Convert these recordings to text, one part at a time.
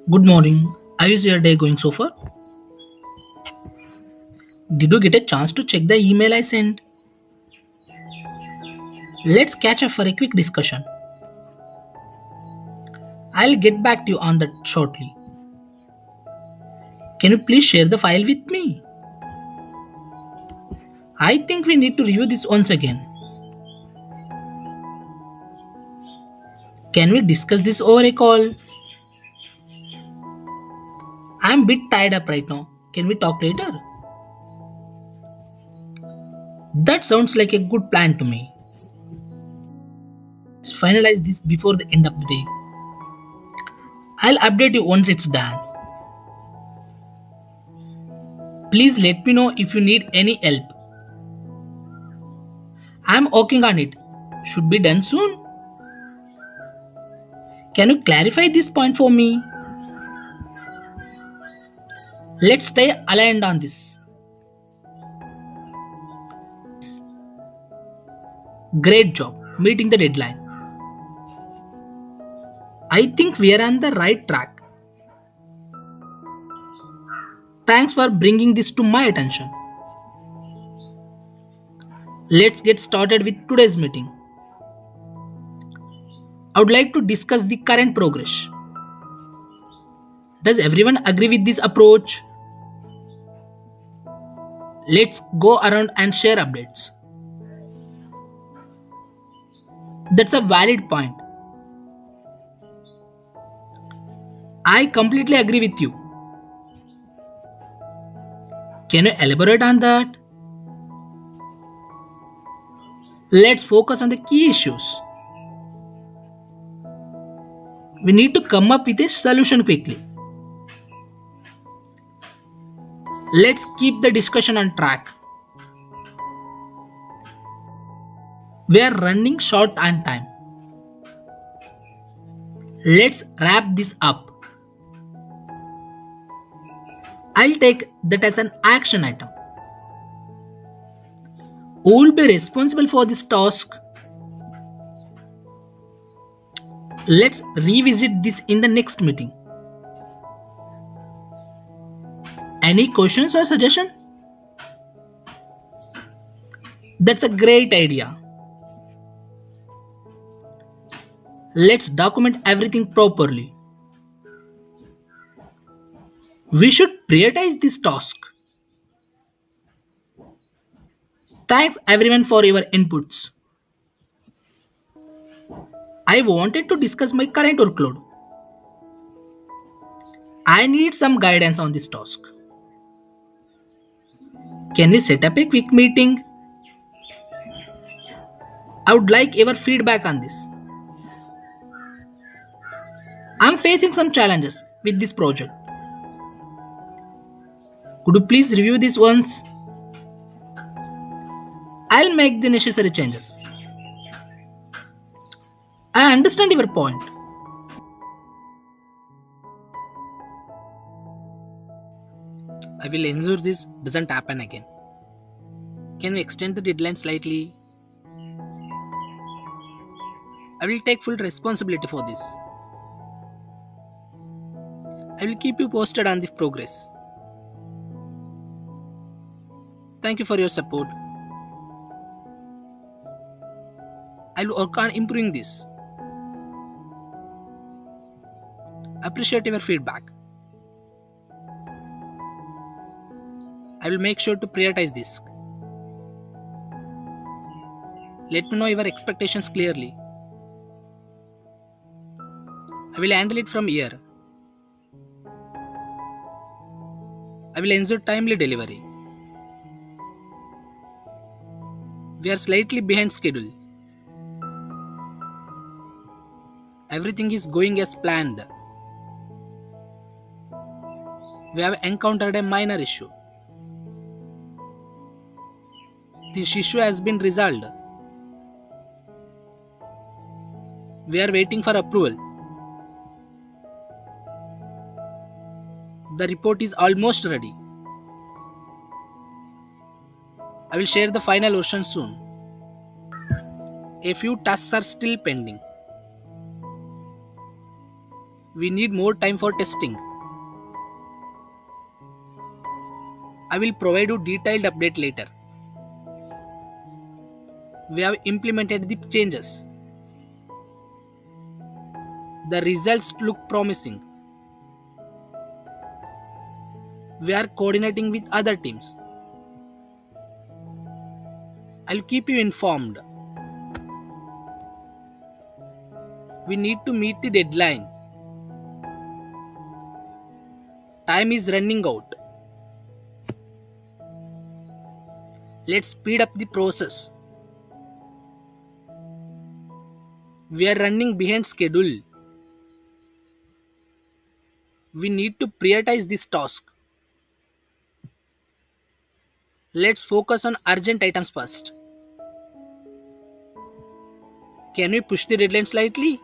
Good morning. How is your day going so far? Did you get a chance to check the email I sent? Let's catch up for a quick discussion. I'll get back to you on that shortly. Can you please share the file with me? I think we need to review this once again. Can we discuss this over a call? I'm a bit tied up right now. Can we talk later? That sounds like a good plan to me. Let's finalize this before the end of the day. I'll update you once it's done. Please let me know if you need any help. I'm working on it. Should be done soon. Can you clarify this point for me? Let's stay aligned on this. Great job meeting the deadline. I think we are on the right track. Thanks for bringing this to my attention. Let's get started with today's meeting. I would like to discuss the current progress. Does everyone agree with this approach? Let's go around and share updates. That's a valid point. I completely agree with you. Can you elaborate on that? Let's focus on the key issues. We need to come up with a solution quickly. Let's keep the discussion on track. We are running short on time. Let's wrap this up. I'll take that as an action item. Who will be responsible for this task? Let's revisit this in the next meeting. Any questions or suggestion? That's a great idea. Let's document everything properly. We should prioritize this task. Thanks everyone for your inputs. I wanted to discuss my current workload. I need some guidance on this task. Can we set up a quick meeting? I would like your feedback on this. I'm facing some challenges with this project. Could you please review this once? I'll make the necessary changes. I understand your point. I will ensure this doesn't happen again. Can we extend the deadline slightly? I will take full responsibility for this. I will keep you posted on the progress. Thank you for your support. I will work on improving this. Appreciate your feedback. I will make sure to prioritize this. Let me know your expectations clearly. I will handle it from here. I will ensure timely delivery. We are slightly behind schedule. Everything is going as planned. We have encountered a minor issue. This issue has been resolved. We are waiting for approval. The report is almost ready. I will share the final version soon. A few tasks are still pending. We need more time for testing. I will provide you detailed update later. We have implemented the changes. The results look promising. We are coordinating with other teams. I'll keep you informed. We need to meet the deadline. Time is running out. Let's speed up the process. We are running behind schedule. We need to prioritize this task. Let's focus on urgent items first. Can we push the deadline slightly?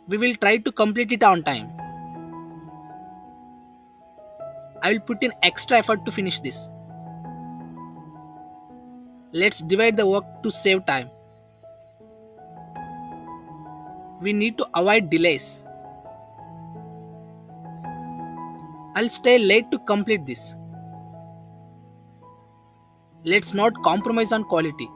We will try to complete it on time. I will put in extra effort to finish this. Let's divide the work to save time. We need to avoid delays. I'll stay late to complete this. Let's not compromise on quality.